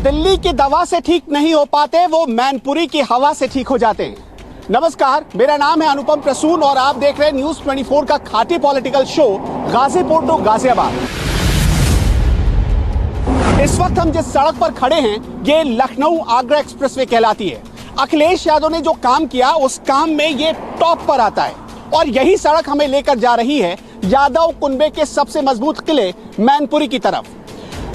दिल्ली की दवा से ठीक नहीं हो पाते, वो मैनपुरी की हवा से ठीक हो जाते हैं। नमस्कार, मेरा नाम है अनुपम प्रसून और आप देख रहे हैं न्यूज 24 का खाटी political show Ghazipur to Ghaziabad. इस वक्त हम जिस सड़क पर खड़े हैं ये लखनऊ आगरा एक्सप्रेसवे कहलाती है। अखिलेश यादव ने जो काम किया उस काम में ये टॉप पर आता है और यही सड़क हमें लेकर जा रही है यादव कुनबे के सबसे मजबूत किले मैनपुरी की तरफ।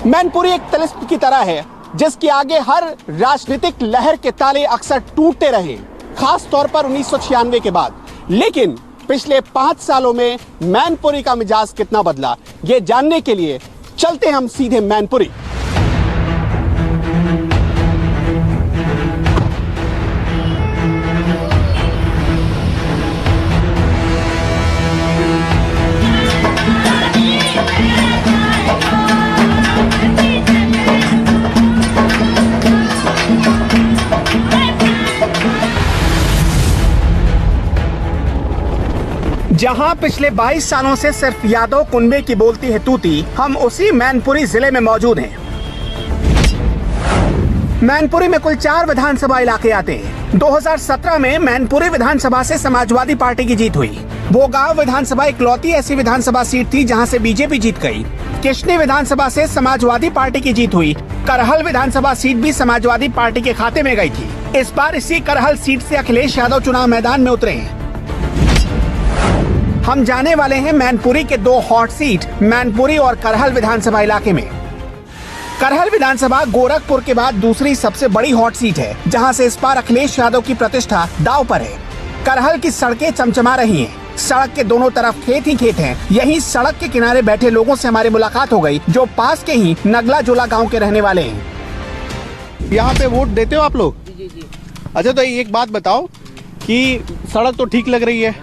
मैनपुरी एक तिलिस्म की तरह है जिसके आगे हर राजनीतिक लहर के ताले अक्सर टूटते रहे, खास तौर पर 1996 के बाद। लेकिन पिछले 5 सालों में मैनपुरी का मिजाज कितना बदला, ये जानने के लिए चलते हम सीधे मैनपुरी। जहां पिछले 22 सालों से सिर्फ यादव कुनबे की बोलती है तूती, हम उसी मैनपुरी जिले में मौजूद हैं। मैनपुरी में कुल 4 विधानसभा इलाके आते हैं। 2017 में मैनपुरी विधानसभा से समाजवादी पार्टी की जीत हुई। वो गांव विधानसभा इकलौती ऐसी विधानसभा सीट थी जहां से बीजेपी जीत गई। किशनी विधानसभा से समाजवादी पार्टी की जीत हुई। करहल विधानसभा सीट भी समाजवादी पार्टी के खाते में गई थी। इस बार इसी करहल सीट से अखिलेश यादव चुनाव मैदान में उतरे हैं। हम जाने वाले हैं मैनपुरी के 2 हॉट सीट मैनपुरी और करहल विधानसभा इलाके में। करहल विधानसभा गोरखपुर के बाद दूसरी सबसे बड़ी हॉट सीट है, जहां से इस बार अखिलेश यादव की प्रतिष्ठा दांव पर है। करहल की सड़कें चमचमा रही हैं। सड़क के दोनों तरफ खेत ही खेत हैं। यहीं सड़क के किनारे बैठे लोगों से हमारी मुलाकात हो गई, जो पास के ही नगला जोला गाँव के रहने वाले हैं। यहाँ पे वोट देते हो आप लोग? जी। अच्छा, तो एक बात बताओ कि सड़क तो ठीक लग रही है,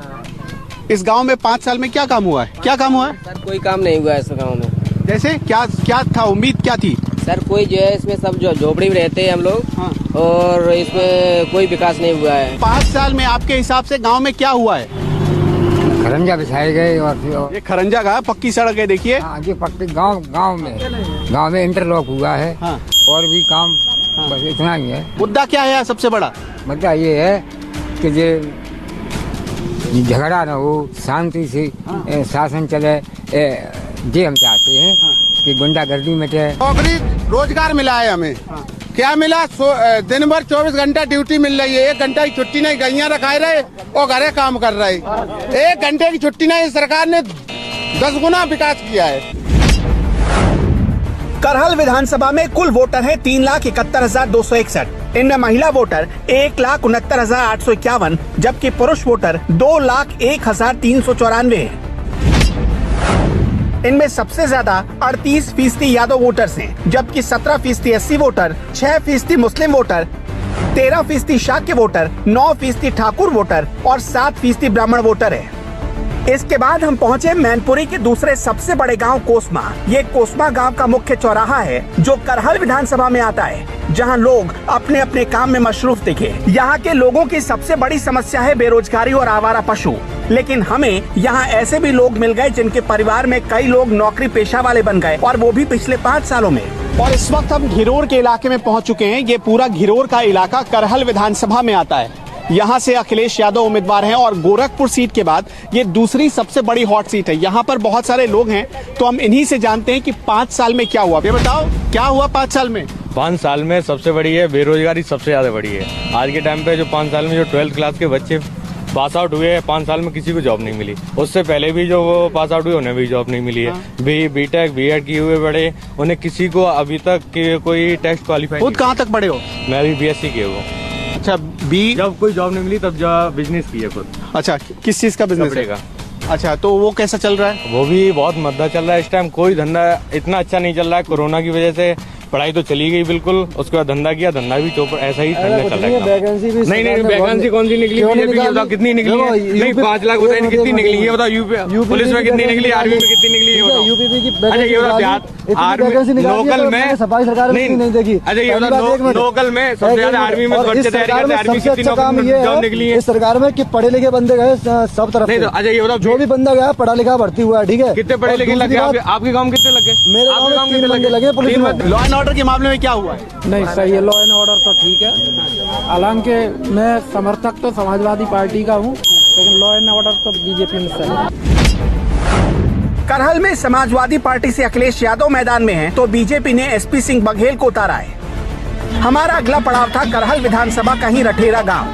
इस गांव में 5 साल में क्या काम हुआ है? क्या काम हुआ है? सर कोई काम नहीं हुआ है इस गांव में। जैसे क्या था, उम्मीद क्या थी? सर कोई जो है इसमें सब जो झोपड़ी में रहते हैं हम लोग। हाँ। और इसमें कोई विकास नहीं हुआ है। 5 साल में आपके हिसाब से गांव में क्या हुआ है? खरंजा बिछाए गए और ये खरंजा का पक्की सड़क है, देखिए। हाँ, ये पक्की गांव में इंटरलॉक हुआ है। हाँ। और भी काम। हाँ। बस इतना ही है। मुद्दा क्या है सबसे बड़ा? मुद्दा ये है कि ये झगड़ा न हो, शांति से शासन चले, ये हम चाहते हैं। कि गुंडागर्दी मिटे। नौकरी रोजगार मिला है हमें। क्या मिला? दिन भर 24 घंटा ड्यूटी मिल रही है, 1 घंटा की छुट्टी नहीं। गैया रखाए रहे और घरे काम कर रहे, 1 घंटे की छुट्टी नहीं। सरकार ने 10 गुना विकास किया है। करहल विधानसभा में कुल वोटर है 3,71,261। इनमें महिला वोटर 1,69,851, जबकि पुरुष वोटर 2,01,394 है। इनमें सबसे ज्यादा 38% यादव वोटर्स हैं, जबकि 17% SC voter, 6% Muslim voter, 13% Shakya voter, 9% Thakur voter और 7% ब्राह्मण वोटर है। इसके बाद हम पहुंचे मैनपुरी के दूसरे सबसे बड़े गांव कोसमा। ये कोसमा गांव का मुख्य चौराहा है जो करहल विधानसभा में आता है, जहां लोग अपने अपने काम में मशरूफ दिखे। यहाँ के लोगों की सबसे बड़ी समस्या है बेरोजगारी और आवारा पशु। लेकिन हमें यहाँ ऐसे भी लोग मिल गए जिनके परिवार में कई लोग नौकरी पेशा वाले बन गए, और वो भी पिछले 5 सालों में। और इस वक्त हम घिरोर के इलाके में पहुँच चुके हैं। ये पूरा घिरोर का इलाका करहल विधानसभा में आता है। यहाँ से अखिलेश यादव उम्मीदवार हैं और गोरखपुर सीट के बाद ये दूसरी सबसे बड़ी हॉट सीट है। यहाँ पर बहुत सारे लोग हैं, तो हम इन्हीं से जानते हैं कि 5 साल में क्या हुआ। ये बताओ, क्या हुआ 5 साल में? 5 साल में सबसे बड़ी है बेरोजगारी, सबसे ज्यादा बड़ी है आज के टाइम पे। जो 5 साल में जो 12th क्लास के बच्चे पास आउट हुए हैं, 5 साल में किसी को जॉब नहीं मिली। उससे पहले भी जो वो पास आउट हुए उन्हें भी जॉब नहीं मिली है। बीटेक बीएड किए हुए बड़े, उन्हें किसी को अभी तक कोई टेस्ट क्वालिफाई। खुद कहाँ तक पढ़े हो? मैं अभी BSc किए हुआ। अच्छा, जब कोई जॉब नहीं मिली तब बिजनेस किया खुद। अच्छा, किस चीज का बिजनेस है? अच्छा, तो वो कैसा चल रहा है? वो भी बहुत मंदा चल रहा है इस टाइम। कोई धंधा इतना अच्छा नहीं चल रहा है। कोरोना की वजह से पढ़ाई तो चली गई बिल्कुल, उसके बाद धंधा किया, धंधा भी चौपर ऐसा ही धंधा चल रहा है। नहीं, वैकेंसी कौन सी निकली? कितनी निकली? नहीं, 5 लाख बताइए कितनी निकली? ये बताओ। यूपी पुलिस में कितनी निकली? आर्मी में कितनी निकली? अच्छा, ये बताओ लोकल में सफाई सरकार नहीं देगी। अच्छा ये लोकल में सबसे ज्यादा आर्मी में बच्चे तैयारी करते हैं, आर्मी कितनी जॉब निकली है इस सरकार में कि पढ़े लिखे बंदे गए सब तरफ। नहीं तो अच्छा ये बताओ, जो भी बंदा गया पढ़ा लिखा भर्ती हुआ है, ठीक है। कितने पढ़े लिखे लगे आपके गाँव में? कितने लगे? मेरे गाँव में 3 बंदे लगे पुलिस में। लॉ एंड ऑर्डर के मामले में क्या हुआ है? नहीं सही है, लॉ एंड ऑर्डर तो ठीक है। हालांकि मैं समर्थक तो समाजवादी पार्टी का हूँ, लेकिन लॉ एंड ऑर्डर तो बीजेपी में सही है। करहल में समाजवादी पार्टी से अखिलेश यादव मैदान में हैं, तो बीजेपी ने एसपी सिंह बघेल को उतारा है। हमारा अगला पड़ाव था करहल विधानसभा का ही रठेरा गांव।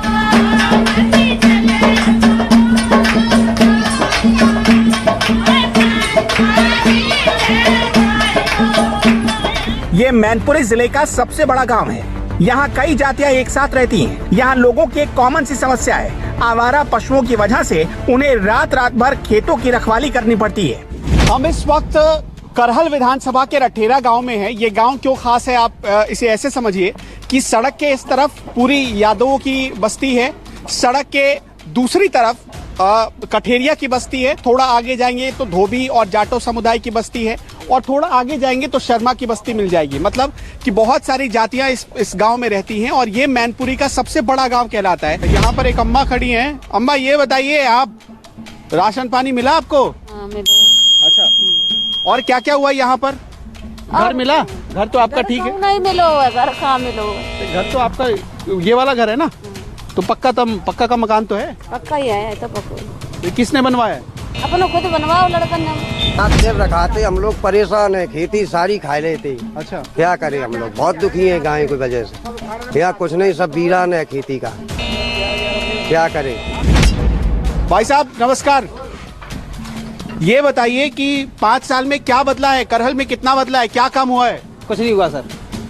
ये मैनपुरी जिले का सबसे बड़ा गांव है। यहाँ कई जातियां एक साथ रहती हैं। यहाँ लोगों की एक कॉमन सी समस्या है, आवारा पशुओं की वजह से उन्हें रात भर खेतों की रखवाली करनी पड़ती है। हम इस वक्त करहल विधानसभा के रठेरा गांव में हैं। ये गांव क्यों खास है, आप इसे ऐसे समझिए कि सड़क के इस तरफ पूरी यादवों की बस्ती है, सड़क के दूसरी तरफ कठेरिया की बस्ती है, थोड़ा आगे जाएंगे तो धोबी और जाटो समुदाय की बस्ती है, और थोड़ा आगे जाएंगे तो शर्मा की बस्ती मिल जाएगी। मतलब कि बहुत सारी जातियां इस गांव में रहती हैं, और ये मैनपुरी का सबसे बड़ा गांव कहलाता है। यहाँ पर एक अम्मा खड़ी हैं। अम्मा ये बताइए, आप राशन पानी मिला आपको? अच्छा, और क्या क्या हुआ यहाँ पर? घर मिला? घर तो आपका ठीक है? नहीं मिलो, घर कहाँ मिलो? घर तो आपका ये वाला घर है ना, तो पक्का का मकान तो है? पक्का ही है तो पक्का। किसने बनवाया? अपना खुद बनवाओ लड़कन ने। सेब रखाते हम लोग परेशान है, खेती सारी खा लेते। अच्छा, क्या करें, हम लोग बहुत दुखी हैं गाय की वजह से। यहाँ कुछ नहीं, सब वीरान है खेती का, क्या करें। भाई साहब नमस्कार, ये बताइए कि 5 साल में क्या बदला है, करहल में कितना बदला है, क्या काम हुआ है? कुछ नहीं हुआ सर।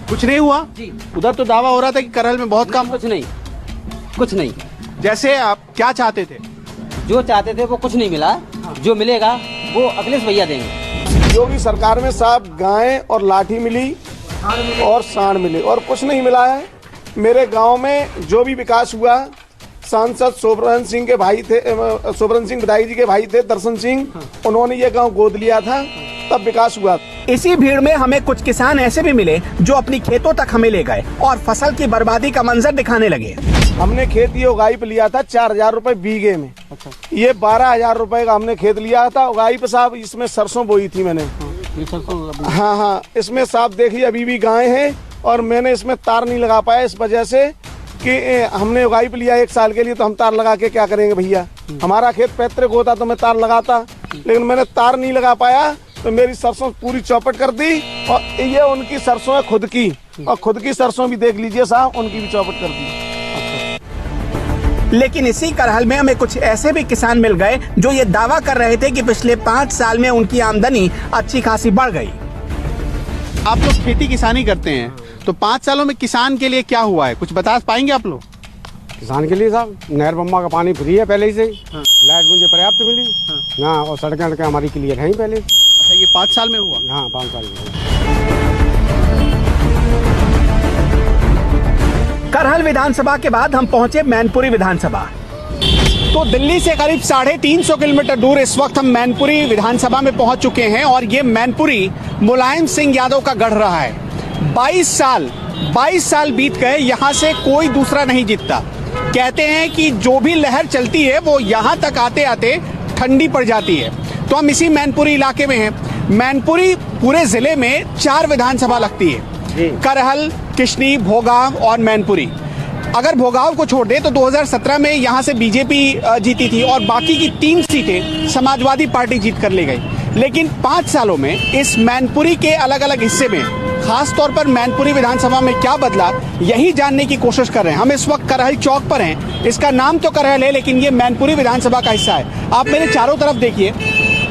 कुछ नहीं हुआ जी। उधर तो दावा हो रहा था कि करहल में बहुत काम। कुछ नहीं। जैसे आप क्या चाहते थे? जो चाहते थे वो कुछ नहीं मिला, जो मिलेगा वो अखिलेश भैया देंगे। योगी सरकार में साहब गाय और लाठी मिली और सांड मिले, और कुछ नहीं मिला है। मेरे गांव में जो भी विकास हुआ, सांसद सोबरन सिंह के भाई थे, सोबरन सिंह विधायक जी के भाई थे दर्शन सिंह, उन्होंने ये गांव गोद लिया था, तब विकास हुआ। इसी भीड़ में हमें कुछ किसान ऐसे भी मिले जो अपनी खेतों तक हमें ले गए और फसल की बर्बादी का मंजर दिखाने लगे। हमने खेत ये उगाई पे लिया था 4000 रुपए बीघे में। अच्छा। ये 12000 रुपए का हमने खेत लिया था उगाई पे साहब। इसमें सरसों बोई थी मैंने। हाँ, इसमें साहब देखिए अभी भी गाय हैं, और मैंने इसमें तार नहीं लगा पाया इस वजह से कि हमने उगाई पे लिया 1 साल के लिए, तो हम तार लगा के क्या करेंगे भैया। हमारा खेत पैतृक होता तो मैं तार लगाता, लेकिन मैंने तार नहीं लगा पाया, तो मेरी सरसों पूरी चौपट कर दी। और ये उनकी सरसों है खुद की, और खुद की सरसों भी देख लीजिए साहब, उनकी भी चौपट कर दी। लेकिन इसी करहल में हमें कुछ ऐसे भी किसान मिल गए जो ये दावा कर रहे थे कि पिछले 5 साल में उनकी आमदनी अच्छी खासी बढ़ गई। आप लोग खेती किसानी करते हैं, तो 5 सालों में किसान के लिए क्या हुआ है, कुछ बता पाएंगे आप लोग? किसान के लिए साहब नहर बम्मा का पानी फ्री है पहले ही से। लाइट मुझे पर्याप्त मिली ना, और सड़कें हमारी क्लियर है पहले। अच्छा, ये 5 साल में हुआ? हाँ, 5 साल में। करहल विधानसभा के बाद हम पहुंचे मैनपुरी विधानसभा। तो दिल्ली से करीब 350 किलोमीटर दूर इस वक्त हम मैनपुरी विधानसभा में पहुंच चुके हैं, और ये मैनपुरी मुलायम सिंह यादव का गढ़ रहा है। 22 साल बीत गए, यहाँ से कोई दूसरा नहीं जीतता। कहते हैं कि जो भी लहर चलती है वो यहाँ तक आते आते ठंडी पड़ जाती है। तो हम इसी मैनपुरी इलाके में हैं। मैनपुरी पूरे जिले में 4 विधानसभा लगती है, करहल, किशनी, भोगाव और मैनपुरी। अगर भोगाव को छोड़ दे तो 2017 में यहाँ से बीजेपी जीती थी, और बाकी की 3 सीटें समाजवादी पार्टी जीत कर ले गई। लेकिन 5 सालों में इस मैनपुरी के अलग अलग हिस्से में, खास तौर पर मैनपुरी विधानसभा में क्या बदला, यही जानने की कोशिश कर रहे हैं। हम इस वक्त करहल चौक पर हैं। इसका नाम तो करहल है, लेकिन ये मैनपुरी विधानसभा का हिस्सा है। आप मेरे चारों तरफ देखिए,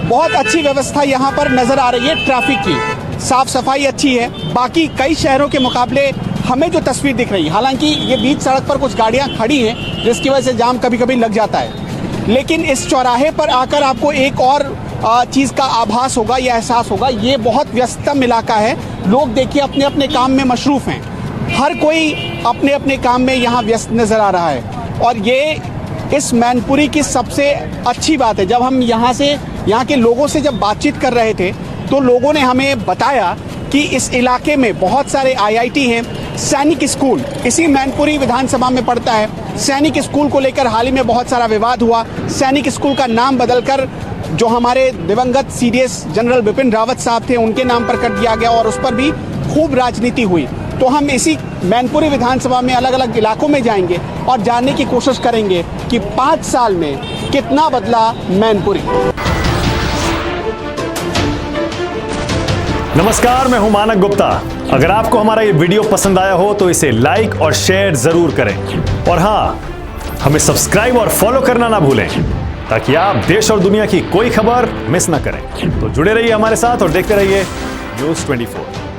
बहुत अच्छी व्यवस्था यहाँ पर नजर आ रही है। ट्रैफिक की साफ सफाई अच्छी है। बाकी कई शहरों के मुकाबले हमें जो तस्वीर दिख रही है, हालांकि ये बीच सड़क पर कुछ गाड़ियाँ खड़ी हैं जिसकी वजह से जाम कभी कभी लग जाता है, लेकिन इस चौराहे पर आकर आपको एक और चीज़ का आभास होगा या एहसास होगा। ये बहुत व्यस्तम इलाका है। लोग देखिए अपने अपने काम में मशरूफ़ हैं। हर कोई अपने अपने काम में यहाँ व्यस्त नज़र आ रहा है, और ये इस मैनपुरी की सबसे अच्छी बात है। जब हम यहाँ के लोगों से जब बातचीत कर रहे थे तो लोगों ने हमें बताया कि इस इलाके में बहुत सारे IIT हैं। सैनिक स्कूल इसी मैनपुरी विधानसभा में पड़ता है। सैनिक स्कूल को लेकर हाल ही में बहुत सारा विवाद हुआ। सैनिक स्कूल का नाम बदलकर जो हमारे दिवंगत CDS जनरल बिपिन रावत साहब थे उनके नाम पर कर दिया गया और उस पर भी खूब राजनीति हुई। तो हम इसी मैनपुरी विधानसभा में अलग अलग इलाकों में जाएंगे और जानने की कोशिश करेंगे कि 5 साल में कितना बदला मैनपुरी। नमस्कार, मैं हूं मानक गुप्ता। अगर आपको हमारा ये वीडियो पसंद आया हो तो इसे लाइक और शेयर जरूर करें और हाँ, हमें सब्सक्राइब और फॉलो करना ना भूलें ताकि आप देश और दुनिया की कोई खबर मिस ना करें। तो जुड़े रहिए हमारे साथ और देखते रहिए News 24।